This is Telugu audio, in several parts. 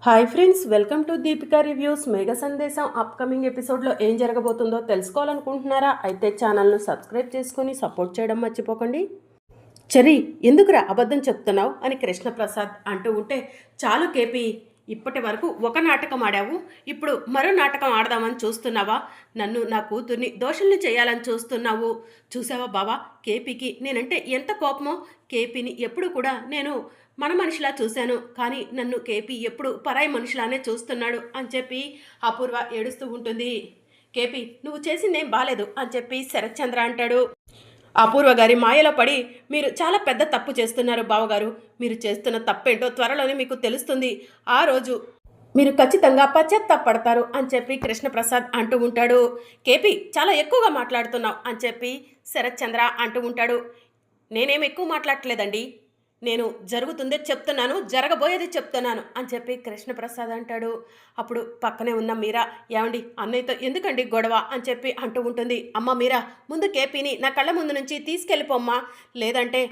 Hi friends, welcome to Deepika reviews. మేఘ సందేశం అప్కమింగ్ ఎపిసోడ్లో ఏం జరగబోతుందో తెలుసుకోవాలనుకుంటున్నారా? అయితే ఛానల్ను సబ్స్క్రైబ్ చేసుకొని సపోర్ట్ చేయడం మర్చిపోకండి. చెర్రీ, ఎందుకురా అబద్ధం చెప్తున్నావు అని కృష్ణప్రసాద్ అంటూ ఉంటే, చాలు కేపీ, ఇప్పటి వరకు ఒక నాటకం ఆడావు, ఇప్పుడు మరో నాటకం ఆడదామని చూస్తున్నావా? నన్ను, నా కూతుర్ని దోషుల్ని చేయాలని చూస్తున్నావు. చూసావా బావా, కేపీకి నేనంటే ఎంత కోపమో. కేపీని ఎప్పుడు కూడా నేను మన మనిషిలా చూశాను, కానీ నన్ను కేపీ ఎప్పుడు పరాయి మనిషిలానే చూస్తున్నాడు అని చెప్పి అపూర్వ ఏడుస్తూ ఉంటుంది. కేపీ, నువ్వు చేసిందేం బాలేదు అని చెప్పి శరత్చంద్ర అంటాడు. అపూర్వ గారి మాయలో పడి మీరు చాలా పెద్ద తప్పు చేస్తున్నారు బావగారు. మీరు చేస్తున్న తప్పేంటో త్వరలోనే మీకు తెలుస్తుంది. ఆ రోజు మీరు ఖచ్చితంగా పశ్చాత్తాపడతారు అని చెప్పి కృష్ణప్రసాద్ అంటూ ఉంటాడు. కేపీ, చాలా ఎక్కువగా మాట్లాడుతున్నావు అని చెప్పి శరత్చంద్ర అంటూ ఉంటాడు. నేనేం ఎక్కువ మాట్లాడట్లేదండి, నేను జరుగుతుందే చెప్తున్నాను, జరగబోయేది చెప్తున్నాను అని చెప్పి కృష్ణప్రసాద్ అంటాడు. అప్పుడు పక్కనే ఉన్న మీరా, ఏమండి అన్నయ్యతో ఎందుకండి గొడవ అని చెప్పి అంటూ ఉంటుంది. అమ్మ మీరా, ముందు కేపీని నా కళ్ళ ముందు నుంచి తీసుకెళ్ళిపోమ్మా, లేదంటే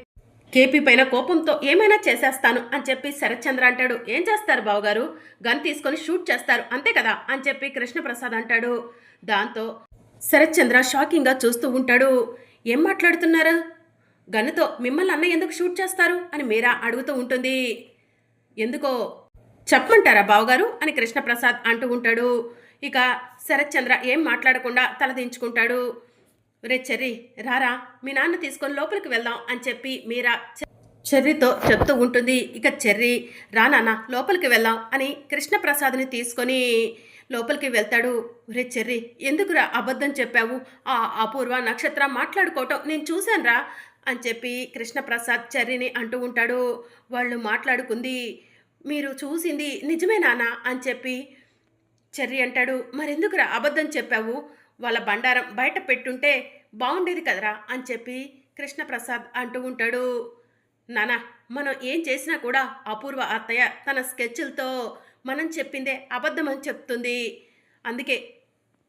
కేపీ పైన కోపంతో ఏమైనా చేసేస్తాను అని చెప్పి శరత్చంద్ర అంటాడు. ఏం చేస్తారు బావగారు? గన్ తీసుకొని షూట్ చేస్తారు అంతే కదా అని చెప్పి కృష్ణప్రసాద్ అంటాడు. దాంతో శరత్చంద్ర షాకింగ్గా చూస్తూ ఉంటాడు. ఏం మాట్లాడుతున్నారు? గన్నుతో మిమ్మల్ని అన్న ఎందుకు షూట్ చేస్తారు అని మీరా అడుగుతూ ఉంటుంది. ఎందుకో చెప్పమంటారా బావగారు అని కృష్ణప్రసాద్ అంటూ ఉంటాడు. ఇక శరత్చంద్ర ఏం మాట్లాడకుండా తలదించుకుంటాడు. రే చెర్రీ, రారా, మీ నాన్న తీసుకొని లోపలికి వెళ్దాం అని చెప్పి మీరా చెర్రీతో చెప్తూ ఉంటుంది. ఇక చెర్రీ, రా నాన్న లోపలికి వెళ్దాం అని కృష్ణప్రసాద్ని తీసుకొని లోపలికి వెళ్తాడు. రే చెర్రీ, ఎందుకురా అబద్ధం చెప్పావు? ఆ అపూర్వ నక్షత్ర మాట్లాడుకోవటం నేను చూశానురా అని చెప్పి కృష్ణప్రసాద్ చెర్రీని అంటూ ఉంటాడు. వాళ్ళు మాట్లాడుకుంది మీరు చూసింది నిజమే నాన్న అని చెప్పి చెర్రీ అంటాడు. మరెందుకురా అబద్ధం చెప్పావు? వాళ్ళ బండారం బయట పెట్టుంటే బాగుండేది కదరా అని చెప్పి కృష్ణప్రసాద్ అంటూ ఉంటాడు. నానా, మనం ఏం చేసినా కూడా అపూర్వ అత్తయ్య తన స్కెచ్లతో మనం చెప్పిందే అబద్ధం అని చెప్తుంది, అందుకే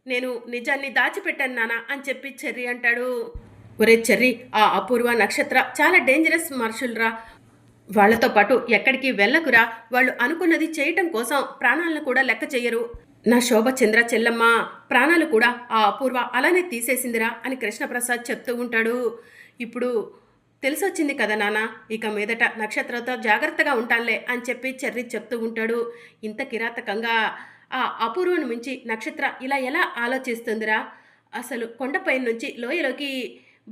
నేను నిజాన్ని దాచిపెట్టాను నానా అని చెప్పి చెర్రీ అంటాడు. ఒరే చెర్రీ, ఆ అపూర్వ నక్షత్ర చాలా డేంజరస్ మనుషులరా, వాళ్లతో పాటు ఎక్కడికి వెళ్ళకురా. వాళ్ళు అనుకున్నది చేయటం కోసం ప్రాణాలను కూడా లెక్క చెయ్యరు. నా శోభచంద్ర చెల్లమ్మ ప్రాణాలు కూడా ఆ అపూర్వ అలానే తీసేసిందిరా అని కృష్ణప్రసాద్ చెప్తూ ఉంటాడు. ఇప్పుడు తెలిసొచ్చింది కదా నాన్న, ఇక మీదట నక్షత్రంతో జాగ్రత్తగా ఉంటానులే అని చెప్పి చెర్రీ చెప్తూ ఉంటాడు. ఇంత కిరాతకంగా ఆ అపూర్వను మించి నక్షత్ర ఇలా ఎలా ఆలోచిస్తుందిరా? అసలు కొండపై నుంచి లోయలోకి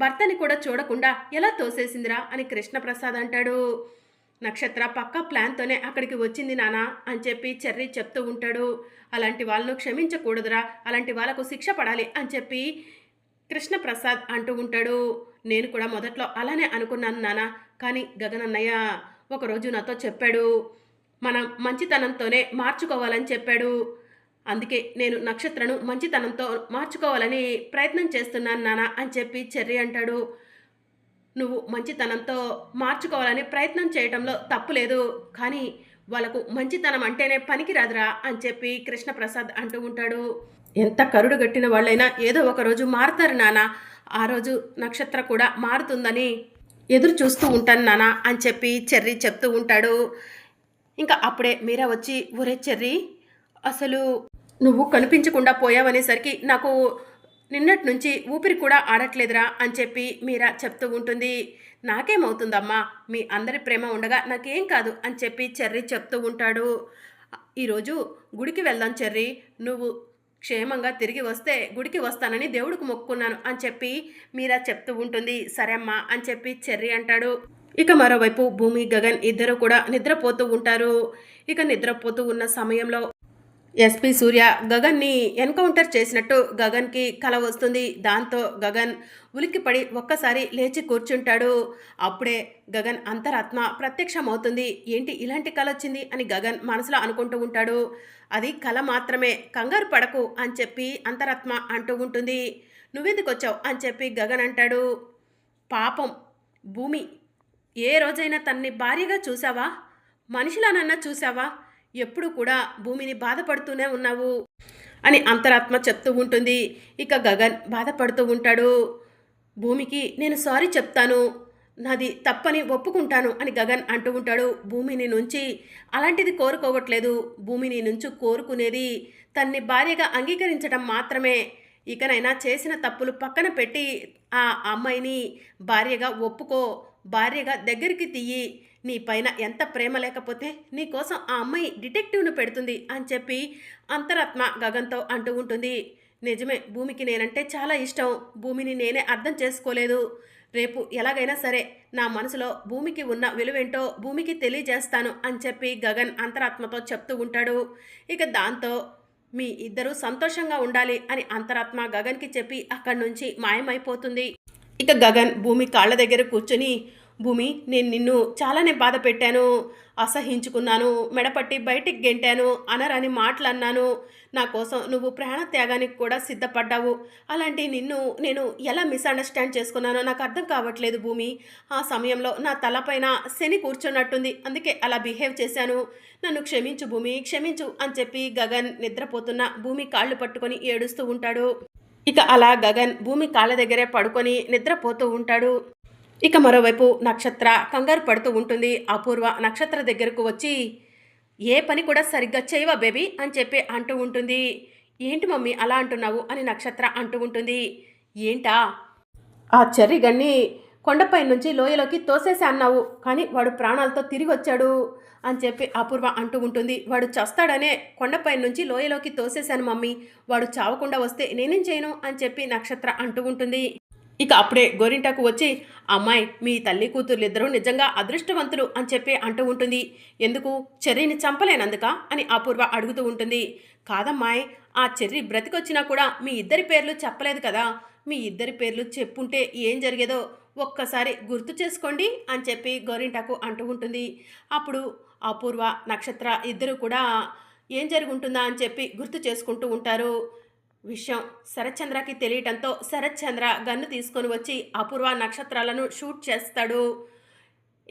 భర్తని కూడా చూడకుండా ఎలా తోసేసిందిరా అని కృష్ణప్రసాద్ అంటాడు. నక్షత్ర పక్కా ప్లాన్తోనే అక్కడికి వచ్చింది నానా అని చెప్పి చెర్రీ చెప్తూ ఉంటాడు. అలాంటి వాళ్ళను క్షమించకూడదురా, అలాంటి వాళ్ళకు శిక్ష పడాలి అని చెప్పి కృష్ణప్రసాద్ అంటూ ఉంటాడు. నేను కూడా మొదట్లో అలానే అనుకున్నాను నానా, కానీ గగన్ అన్నయ్య ఒకరోజు నాతో చెప్పాడు, మనం మంచితనంతోనే మార్చుకోవాలని చెప్పాడు. అందుకే నేను నక్షత్రను మంచితనంతో మార్చుకోవాలని ప్రయత్నం చేస్తున్నాను నాన్న అని చెప్పి చెర్రీ అంటాడు. నువ్వు మంచితనంతో మార్చుకోవాలని ప్రయత్నం చేయటంలో తప్పు లేదు, కానీ వాళ్ళకు మంచితనం అంటేనే పనికిరాదురా అని చెప్పి కృష్ణప్రసాద్ అంటూ ఉంటాడు. ఎంత కరుడు గట్టిన వాళ్ళైనా ఏదో ఒక రోజు మారుతారు నాన్న, ఆ రోజు నక్షత్ర కూడా మారుతుందని ఎదురు చూస్తూ ఉంటాను నాన్న అని చెప్పి చెర్రీ చెప్తూ ఉంటాడు. ఇంకా అప్పుడే మీరా వచ్చి, ఒరే చెర్రీ, అసలు నువ్వు కనిపించకుండా పోయావనేసరికి నాకు నిన్నటి నుంచి ఊపిరి కూడా ఆడట్లేదురా అని చెప్పి మీరా చెప్తూ ఉంటుంది. నాకేమవుతుందమ్మా, మీ అందరి ప్రేమ ఉండగా నాకేం కాదు అని చెప్పి చెర్రీ చెప్తూ ఉంటాడు. ఈరోజు గుడికి వెళ్దాం చెర్రీ, నువ్వు క్షేమంగా తిరిగి వస్తే గుడికి వస్తానని దేవుడికి మొక్కుకున్నాను అని చెప్పి మీరా చెప్తూ ఉంటుంది. సరే అమ్మా అని చెప్పి చెర్రీ అంటాడు. ఇక మరోవైపు భూమి, గగన్ ఇద్దరు కూడా నిద్రపోతూ ఉంటారు. ఇక నిద్రపోతూ ఉన్న సమయంలో ఎస్పీ సూర్య గగన్ని ఎన్కౌంటర్ చేసినట్టు గగన్కి కల వస్తుంది. దాంతో గగన్ ఉలిక్కిపడి ఒక్కసారి లేచి కూర్చుంటాడు. అప్పుడే గగన్ అంతరాత్మ ప్రత్యక్షమవుతుంది. ఏంటి ఇలాంటి కల వచ్చింది అని గగన్ మనసులో అనుకుంటూ ఉంటాడు. అది కల మాత్రమే, కంగారు పడకు అని చెప్పి అంతరాత్మ అంటూ ఉంటుంది. నువ్వెందుకు వచ్చావు అని చెప్పి గగన్ అంటాడు. పాపం భూమి, ఏ రోజైనా తన్ని భార్యగా చూసావా? మనిషిలానన్నా చూసావా? ఎప్పుడు కూడా భూమిని బాధపడుతూనే ఉన్నావు అని అంతరాత్మ చెప్తూ ఉంటుంది. ఇక గగన్ బాధపడుతూ ఉంటాడు. భూమికి నేను సారీ చెప్తాను, నాది తప్పని ఒప్పుకుంటాను అని గగన్ అంటూ ఉంటాడు. భూమిని నుంచి అలాంటిది కోరుకోవట్లేదు. భూమిని నుంచి కోరుకునేది తన్ని భార్యగా అంగీకరించడం మాత్రమే. ఇకనైనా చేసిన తప్పులు పక్కన పెట్టి ఆ అమ్మాయిని భార్యగా ఒప్పుకో, భార్యగా దగ్గరికి తీయి. నీ పైన ఎంత ప్రేమ లేకపోతే నీకోసం ఆ అమ్మాయి డిటెక్టివ్ను పెడుతుంది అని చెప్పి అంతరాత్మ గగన్తో అంటూ ఉంటుంది. నిజమే, భూమికి నేనంటే చాలా ఇష్టం. భూమిని నేనే అర్థం చేసుకోలేదు. రేపు ఎలాగైనా సరే నా మనసులో భూమికి ఉన్న విలువేంటో భూమికి తెలియజేస్తాను అని చెప్పి గగన్ అంతరాత్మతో చెప్తూ ఉంటాడు. ఇక దాంతో మీ ఇద్దరూ సంతోషంగా ఉండాలి అని అంతరాత్మ గగన్కి చెప్పి అక్కడి నుంచి మాయమైపోతుంది. ఇక గగన్ భూమి కాళ్ళ దగ్గర కూర్చొని, భూమి, నేను నిన్ను చాలానే బాధ పెట్టాను, అసహించుకున్నాను, మెడపట్టి బయటికి గెంటాను, అనరాని మాటలు అన్నాను. నా కోసం నువ్వు ప్రాణత్యాగానికి కూడా సిద్ధపడ్డావు. అలాంటి నిన్ను నేను ఎలా మిస్అండర్స్టాండ్ చేసుకున్నానో నాకు అర్థం కావట్లేదు భూమి. ఆ సమయంలో నా తలపైన శని కూర్చున్నట్టుంది, అందుకే అలా బిహేవ్ చేశాను. నన్ను క్షమించు భూమి, క్షమించు అని చెప్పి గగన్ నిద్రపోతున్న భూమి కాళ్ళు పట్టుకొని ఏడుస్తూ ఉంటాడు. ఇక అలా గగన్ భూమి కాళ్ళ దగ్గరే పడుకొని నిద్రపోతూ ఉంటాడు. ఇక మరోవైపు నక్షత్ర కంగారు పడుతూ ఉంటుంది. అపూర్వ నక్షత్ర దగ్గరకు వచ్చి, ఏ పని కూడా సరిగ్గా చేయవా బేబీ అని చెప్పి అంటూ ఉంటుంది. ఏంటి మమ్మీ అలా అంటున్నావు అని నక్షత్ర అంటూ ఉంటుంది. ఏంటా, ఆ చెర్రీ గన్ని కొండపై నుంచి లోయలోకి తోసేసి అన్నావు, కానీ వాడు ప్రాణాలతో తిరిగి వచ్చాడు అని చెప్పి అపూర్వ అంటూ ఉంటుంది. వాడు చస్తాడనే కొండపై నుంచి లోయలోకి తోసేశాను మమ్మీ. వాడు చావకుండా వస్తే నేనేం చేయను అని చెప్పి నక్షత్ర అంటూ ఉంటుంది. ఇక అప్పుడే గోరింటాకు వచ్చి, అమ్మాయి, మీ తల్లి కూతుర్లిద్దరూ నిజంగా అదృష్టవంతులు అని చెప్పి అంటూ ఉంటుంది. ఎందుకు, చెర్రీని చంపలేనందుక అని అపూర్వ అడుగుతూ ఉంటుంది. కాదమ్మాయి, ఆ చెర్రీ బ్రతికొచ్చినా కూడా మీ ఇద్దరి పేర్లు చెప్పలేదు కదా. మీ ఇద్దరి పేర్లు చెప్పుంటే ఏం జరిగేదో ఒక్కసారి గుర్తు చేసుకోండి అని చెప్పి గోరింటాకు అంటూ ఉంటుంది. అప్పుడు అపూర్వ నక్షత్ర ఇద్దరు కూడా ఏం జరుగుంటుందా అని చెప్పి గుర్తు చేసుకుంటూ ఉంటారు. విషయం శరత్చంద్రకి తెలియటంతో శరత్చంద్ర గన్ను తీసుకొని వచ్చి అపూర్వ నక్షత్రాలను షూట్ చేస్తాడు.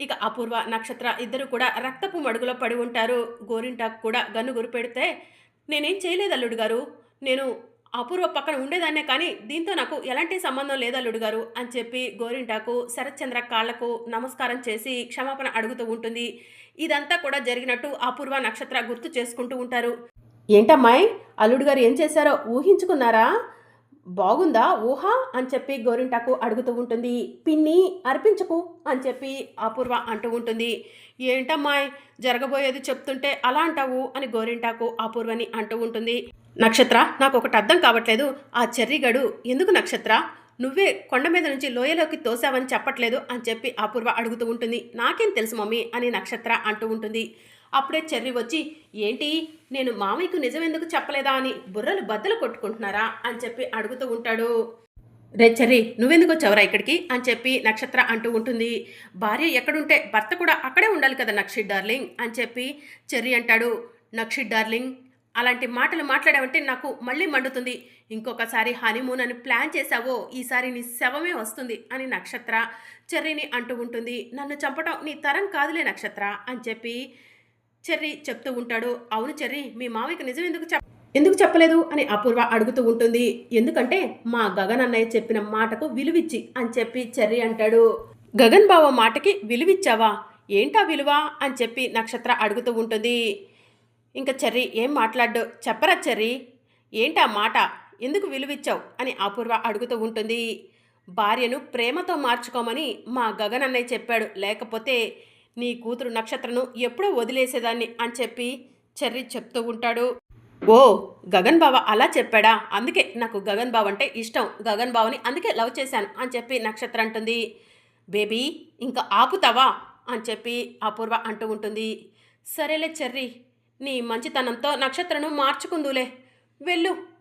ఇక అపూర్వ నక్షత్ర ఇద్దరు కూడా రక్తపు మడుగులో పడి ఉంటారు. గోరింటాకు కూడా గన్ను గురిపెడితే, నేనేం చేయలేదు అల్లుడు గారు, నేను అపూర్వ పక్కన ఉండేదాన్నే, కానీ దీంతో నాకు ఎలాంటి సంబంధం లేదు అల్లుడు గారు అని చెప్పి గోరింటాకు శరత్చంద్ర కాళ్లకు నమస్కారం చేసి క్షమాపణ అడుగుతూ ఉంటుంది. ఇదంతా కూడా జరిగినట్టు అపూర్వ నక్షత్ర గుర్తు చేసుకుంటూ ఉంటారు. ఏంటమ్మాయి, అల్లుడు గారు ఏం చేశారో ఊహించుకున్నారా? బాగుందా ఊహ అని చెప్పి గోరింటాకు అడుగుతూ ఉంటుంది. పిన్ని అర్పించకు అని చెప్పి అపూర్వ అంటూ ఉంటుంది. ఏంటమ్మాయి, జరగబోయేది చెప్తుంటే అలా అంటావు అని గోరింటాకు అపూర్వని అంటూ ఉంటుంది. నక్షత్ర, నాకు ఒకటి అర్థం కావట్లేదు. ఆ చెర్రీగడు ఎందుకు నక్షత్ర నువ్వే కొండ మీద నుంచి లోయలోకి తోసావని చెప్పట్లేదు అని చెప్పి అపూర్వ అడుగుతూ ఉంటుంది. నాకేం తెలుసు మమ్మీ అని నక్షత్ర అంటూ ఉంటుంది. అప్పుడే చెర్రీ వచ్చి, ఏంటి, నేను మామయ్యకు నిజం ఎందుకు చెప్పలేదా అని బుర్రలు బద్దలు కొట్టుకుంటున్నారా అని చెప్పి అడుగుతూ ఉంటాడు. రే చెర్రీ, నువ్వెందుకు వచ్చావురా ఇక్కడికి అని చెప్పి నక్షత్ర అంటూ ఉంటుంది. భార్య ఎక్కడుంటే భర్త కూడా అక్కడే ఉండాలి కదా నక్షిత్ డార్లింగ్ అని చెప్పి చెర్రీ అంటాడు. నక్షిత్ డార్లింగ్, అలాంటి మాటలు మాట్లాడావంటే నాకు మళ్ళీ మండుతుంది. ఇంకొకసారి హనీమూన్ అని ప్లాన్ చేశావో ఈసారి నీ శవమే వస్తుంది అని నక్షత్ర చెర్రీని అంటూ ఉంటుంది. నన్ను చంపటం నీ తరం కాదులే నక్షత్ర అని చెప్పి చెర్రీ చెప్తూ ఉంటాడు. అవును చెర్రీ, మీ మావయ్యకి నిజం ఎందుకు చెప్పలేదు అని అపూర్వ అడుగుతూ ఉంటుంది. ఎందుకంటే మా గగన్ అన్నయ్య చెప్పిన మాటకు విలువిచ్చి అని చెప్పి చెర్రీ అంటాడు. గగన్ బావ మాటకి విలువిచ్చావా? ఏంటా విలువ అని చెప్పి నక్షత్ర అడుగుతూ ఉంటుంది. ఇంకా చెర్రీ ఏం మాట్లాడ్డు, చెప్పరా చెర్రీ, ఏంటా మాట, ఎందుకు విలువిచ్చావు అని అపూర్వ అడుగుతూ ఉంటుంది. భార్యను ప్రేమతో మార్చుకోమని మా గగన్ అన్నయ్య చెప్పాడు, లేకపోతే నీ కూతురు నక్షత్రను ఎప్పుడో వదిలేసేదాన్ని అని చెప్పి చెర్రీ చెప్తూ ఉంటాడు. ఓ, గగన్ బావ అలా చెప్పాడా, అందుకే నాకు గగన్ బావ అంటే ఇష్టం, గగన్ బావని అందుకే లవ్ చేశాను అని చెప్పి నక్షత్ర అంటుంది. బేబీ, ఇంకా ఆపుతావా అని చెప్పి అపూర్వ అంటూ ఉంటుంది. సరేలే చెర్రీ, నీ మంచితనంతో నక్షత్రను మార్చుకుందులే,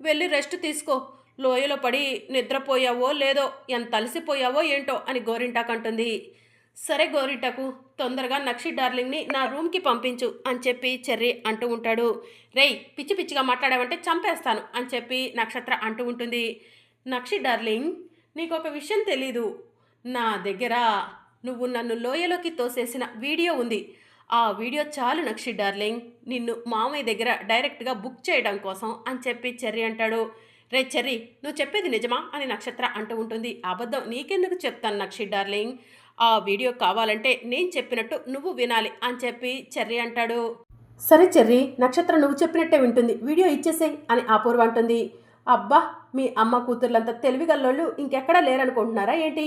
వెళ్ళి రెస్ట్ తీసుకో, లోయలో పడి నిద్రపోయావో లేదో, ఎంత అలసిపోయావో ఏంటో అని గోరింటాకు అంటుంది. సరే గోరింటాకు, తొందరగా నక్షి డార్లింగ్ని నా రూమ్కి పంపించు అని చెప్పి చెర్రీ అంటూ ఉంటాడు. రేయ్, పిచ్చి పిచ్చిగా మాట్లాడావంటే చంపేస్తాను అని చెప్పి నక్షత్ర అంటూ ఉంటుంది. నక్షి డార్లింగ్, నీకు ఒక విషయం తెలీదు, నా దగ్గర నువ్వు నన్ను లోయలోకి తోసేసిన వీడియో ఉంది. ఆ వీడియో చాలు నక్షి డార్లింగ్, నిన్ను మామయ్య దగ్గర డైరెక్ట్గా బుక్ చేయడం కోసం అని చెప్పి చెర్రీ అంటాడు. రే చెర్రీ, నువ్వు చెప్పేది నిజమా అని నక్షత్ర అంటూ ఉంటుంది. అబద్ధం నీకెందుకు చెప్తాను నక్షి డార్లింగ్, ఆ వీడియో కావాలంటే నేను చెప్పినట్టు నువ్వు వినాలి అని చెప్పి చెర్రీ అంటాడు. సరే చెర్రీ, నక్షత్రం నువ్వు చెప్పినట్టే వింటుంది, వీడియో ఇచ్చేసేయ్ అని అపూర్వ అంటుంది. అబ్బా, మీ అమ్మ కూతుర్లంతా తెలివిగల్లోళ్ళు ఇంకెక్కడా లేరనుకుంటున్నారా ఏంటి?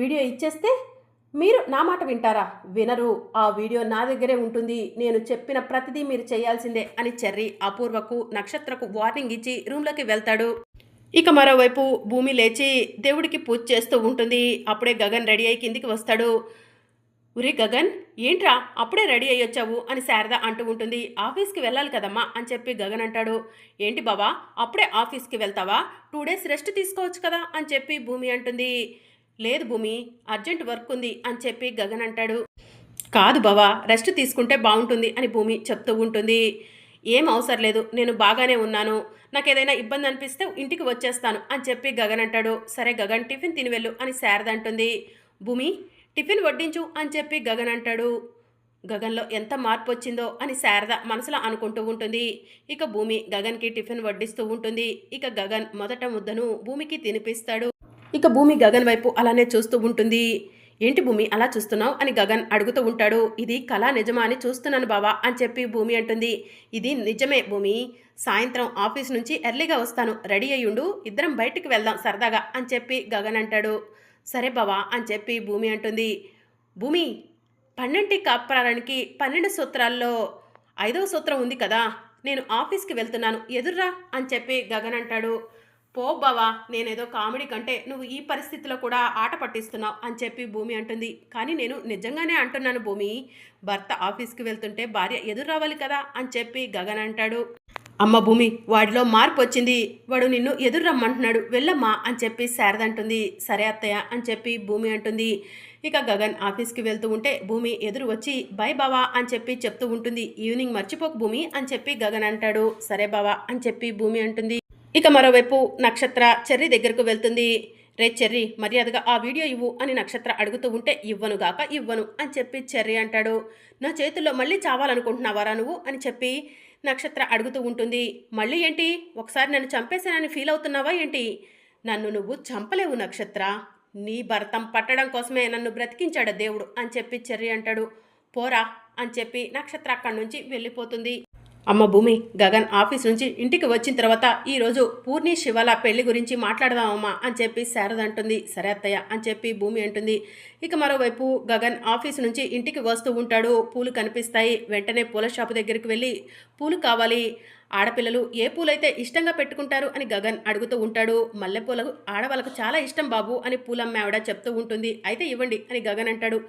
వీడియో ఇచ్చేస్తే మీరు నా మాట వింటారా? వినరు. ఆ వీడియో నా దగ్గరే ఉంటుంది, నేను చెప్పిన ప్రతిదీ మీరు చేయాల్సిందే అని చెర్రీ అపూర్వకు నక్షత్రకు వార్నింగ్ ఇచ్చి రూమ్లోకి వెళ్తాడు. ఇక మరోవైపు భూమి లేచి దేవుడికి పూజ చేస్తూ ఉంటుంది. అప్పుడే గగన్ రెడీ అయ్యి కిందికి వస్తాడు. ఉరి గగన్, ఏంట్రా అప్పుడే రెడీ అయ్యొచ్చావు అని శారద అంటూ ఉంటుంది. ఆఫీస్కి వెళ్ళాలి కదమ్మా అని చెప్పి గగన్ అంటాడు. ఏంటి బాబా, అప్పుడే ఆఫీస్కి వెళ్తావా? 2 డేస్ రెస్ట్ తీసుకోవచ్చు కదా అని చెప్పి భూమి అంటుంది. లేదు భూమి, అర్జెంట్ వర్క్ ఉంది అని చెప్పి గగన్ అంటాడు. కాదు బావా, రెస్ట్ తీసుకుంటే బాగుంటుంది అని భూమి చెప్తూ ఉంటుంది. ఏం అవసరం లేదు, నేను బాగానే ఉన్నాను, నాకు ఏదైనా ఇబ్బంది అనిపిస్తే ఇంటికి వచ్చేస్తాను అని చెప్పి గగన్ అంటాడు. సరే గగన్, టిఫిన్ తిని వెళ్ళు అని శారద అంటుంది. భూమి, టిఫిన్ వడ్డించు అని చెప్పి గగన్ అంటాడు. గగన్లో ఎంత మార్పు వచ్చిందో అని శారద మనసులో అనుకుంటూ ఉంటుంది. ఇక భూమి గగన్కి టిఫిన్ వడ్డిస్తూ ఉంటుంది. ఇక గగన్ మొదట ముద్దను భూమికి తినిపిస్తాడు. ఇక భూమి గగన్ వైపు అలానే చూస్తూ ఉంటుంది. ఏంటి భూమి అలా చూస్తున్నావు అని గగన్ అడుగుతూ ఉంటాడు. ఇది కళ నిజమా అని చూస్తున్నాను బావా అని చెప్పి భూమి అంటుంది. ఇది నిజమే భూమి, సాయంత్రం ఆఫీస్ నుంచి ఎర్లీగా వస్తాను, రెడీ అయ్యుండు, ఇద్దరం బయటికి వెళ్దాం సరదాగా అని చెప్పి గగన్ అంటాడు. సరే బావా అని చెప్పి భూమి అంటుంది. భూమి, 12 కాపురానికి 12 సూత్రాల్లో 5వ సూత్రం ఉంది కదా, నేను ఆఫీస్కి వెళ్తున్నాను, ఎదుర్రా అని చెప్పి గగన్ అంటాడు. పో బావా, నేనేదో కామెడీ కంటే నువ్వు ఈ పరిస్థితిలో కూడా ఆట పట్టిస్తున్నావు అని చెప్పి భూమి అంటుంది. కానీ నేను నిజంగానే అంటున్నాను భూమి, భర్త ఆఫీస్కి వెళ్తుంటే భార్య ఎదురు రావాలి కదా అని చెప్పి గగన్ అంటాడు. అమ్మ భూమి, వాడిలో మార్పు వచ్చింది, వాడు నిన్ను ఎదురు రమ్మంటున్నాడు, వెళ్ళమ్మా అని చెప్పి శారద అంటుంది. సరే అత్తయ్య అని చెప్పి భూమి అంటుంది. ఇక గగన్ ఆఫీస్కి వెళ్తూ ఉంటే భూమి ఎదురు వచ్చి బై బావా అని చెప్పి చెప్తూ ఉంటుంది. ఈవినింగ్ మర్చిపోకు భూమి అని చెప్పి గగన్ అంటాడు. సరే బావా అని చెప్పి భూమి అంటుంది. ఇక మరోవైపు నక్షత్ర చెర్రీ దగ్గరకు వెళ్తుంది. రే చెర్రీ, మర్యాదగా ఆ వీడియో ఇవ్వు అని నక్షత్ర అడుగుతూ ఉంటే ఇవ్వనుగాక ఇవ్వను అని చెప్పి చెర్రీ అంటాడు. నా చేతుల్లో మళ్ళీ చావాలనుకుంటున్నావారా నువ్వు అని చెప్పి నక్షత్ర అడుగుతూ ఉంటుంది. మళ్ళీ ఏంటి, ఒకసారి నన్ను చంపేశానని ఫీల్ అవుతున్నావా ఏంటి? నన్ను నువ్వు చంపలేవు నక్షత్ర, నీ భర్తం పట్టడం కోసమే నన్ను బ్రతికించాడు దేవుడు అని చెప్పి చెర్రీ అంటాడు. పోరా అని చెప్పి నక్షత్ర అక్కడి నుంచి వెళ్ళిపోతుంది. అమ్మ భూమి, గగన్ ఆఫీస్ నుంచి ఇంటికి వచ్చిన తర్వాత ఈరోజు పూర్ణి శివాల పెళ్లి గురించి మాట్లాడదామమ్మా అని చెప్పి శారద అంటుంది. సరే అత్తయ్య అని చెప్పి భూమి అంటుంది. ఇక మరోవైపు గగన్ ఆఫీస్ నుంచి ఇంటికి వస్తూ ఉంటాడు. పూలు కనిపిస్తాయి. వెంటనే పూల షాపు దగ్గరికి వెళ్ళి పూలు కావాలి, ఆడపిల్లలు ఏ పూలైతే ఇష్టంగా పెట్టుకుంటారు అని గగన్ అడుగుతూ ఉంటాడు. మల్లెపూలకు ఆడవాళ్ళకు చాలా ఇష్టం బాబు అని పూలమ్మ ఆవిడ చెప్తూ ఉంటుంది. అయితే ఇవ్వండి అని గగన్ అంటాడు.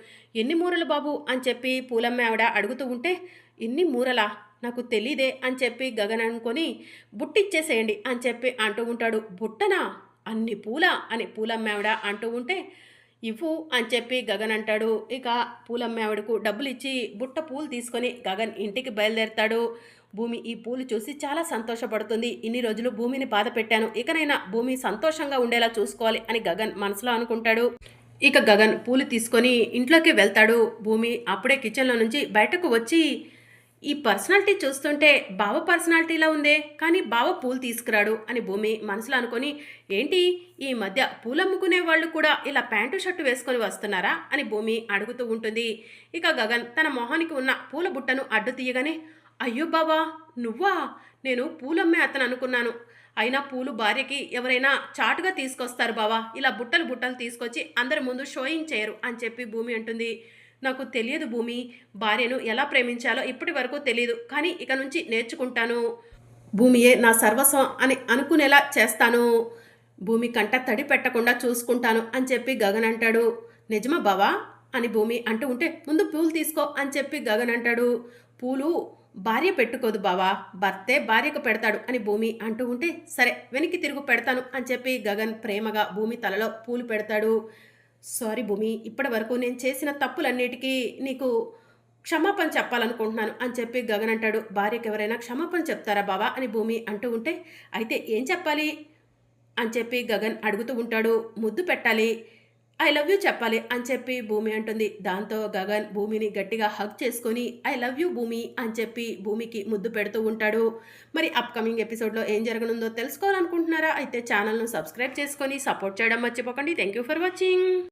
ఎన్ని మూరలు బాబు అని చెప్పి పూలమ్మ ఆవిడ అడుగుతూ ఉంటే, ఇన్ని మూరలా, నాకు తెలీదే అని చెప్పి గగన్ అనుకొని బుట్టిచ్చేసేయండి అని చెప్పి అంటూ ఉంటాడు. బుట్టనా, అన్ని పూల అని పూలమ్మావిడ అంటూ ఉంటే ఇవ్వు అని చెప్పి గగన్ అంటాడు. ఇక పూలమ్మావిడకు డబ్బులు ఇచ్చి బుట్ట పూలు తీసుకొని గగన్ ఇంటికి బయలుదేరతాడు. భూమి ఈ పూలు చూసి చాలా సంతోషపడుతుంది. ఇన్ని రోజులు భూమిని బాధ పెట్టాను, ఇకనైనా భూమి సంతోషంగా ఉండేలా చూసుకోవాలి అని గగన్ మనసులో అనుకుంటాడు. ఇక గగన్ పూలు తీసుకొని ఇంట్లోకి వెళ్తాడు. భూమి అప్పుడే కిచెన్లో నుంచి బయటకు వచ్చి, ఈ పర్సనాలిటీ చూస్తుంటే బావ పర్సనాలిటీలా ఉందే, కానీ బావ పూలు తీసుకురాడు అని భూమి మనసులో అనుకొని, ఏంటి ఈ మధ్య పూలమ్ముకునే వాళ్ళు కూడా ఇలా ప్యాంటు షర్టు వేసుకొని వస్తున్నారా అని భూమి అడుగుతూ ఉంటుంది. ఇక గగన్ తన మొహానికి ఉన్న పూల బుట్టను అడ్డు తీయగానే, అయ్యో బావా నువ్వా, నేను పూలమ్మే అతను అనుకున్నాను, అయినా పూలు భార్యకి ఎవరైనా చాటుగా తీసుకొస్తారు బావా, ఇలా బుట్టలు బుట్టలు తీసుకొచ్చి అందరి ముందు షోయింగ్ చేయరు అని చెప్పి భూమి అంటుంది. నాకు తెలియదు భూమి, భార్యను ఎలా ప్రేమించాలో ఇప్పటి వరకు తెలియదు, కానీ ఇక నుంచి నేర్చుకుంటాను, భూమియే నా సర్వస్వం అని అనుకునేలా చేస్తాను, భూమి కంట తడి పెట్టకుండా చూసుకుంటాను అని చెప్పి గగన్ అంటాడు. నిజమా బావా అని భూమి అంటూ ఉంటే, ముందు పూలు తీసుకో అని చెప్పి గగన్ అంటాడు. పూలు భార్య పెట్టుకోదు బావా, భర్తే భార్యకు పెడతాడు అని భూమి అంటూ ఉంటే, సరే వెనక్కి తిరుగు పెడతాను అని చెప్పి గగన్ ప్రేమగా భూమి తలలో పూలు పెడతాడు. సారీ భూమి, ఇప్పటి వరకు నేను చేసిన తప్పులన్నిటికీ నీకు క్షమాపణ చెప్పాలనుకుంటున్నాను అని చెప్పి గగన్ అంటాడు. భార్యకు ఎవరైనా క్షమాపణ చెప్తారా బావా అని భూమి అంటూ ఉంటే, అయితే ఏం చెప్పాలి అని చెప్పి గగన్ అడుగుతూ ఉంటాడు. ముద్దు పెట్టాలి, ఐ లవ్ యూ చెప్పాలి అని చెప్పి భూమి అంటుంది. దాంతో గగన్ భూమిని గట్టిగా హగ్ చేసుకొని ఐ లవ్ యూ భూమి అని చెప్పి భూమికి ముద్దు పెడుతూ ఉంటాడు. మరి అప్కమింగ్ ఎపిసోడ్లో ఏం జరగనుందో తెలుసుకోవాలనుకుంటున్నారా? అయితే ఛానల్ను సబ్స్క్రైబ్ చేసుకొని సపోర్ట్ చేయడం మర్చిపోకండి. Thank you for watching.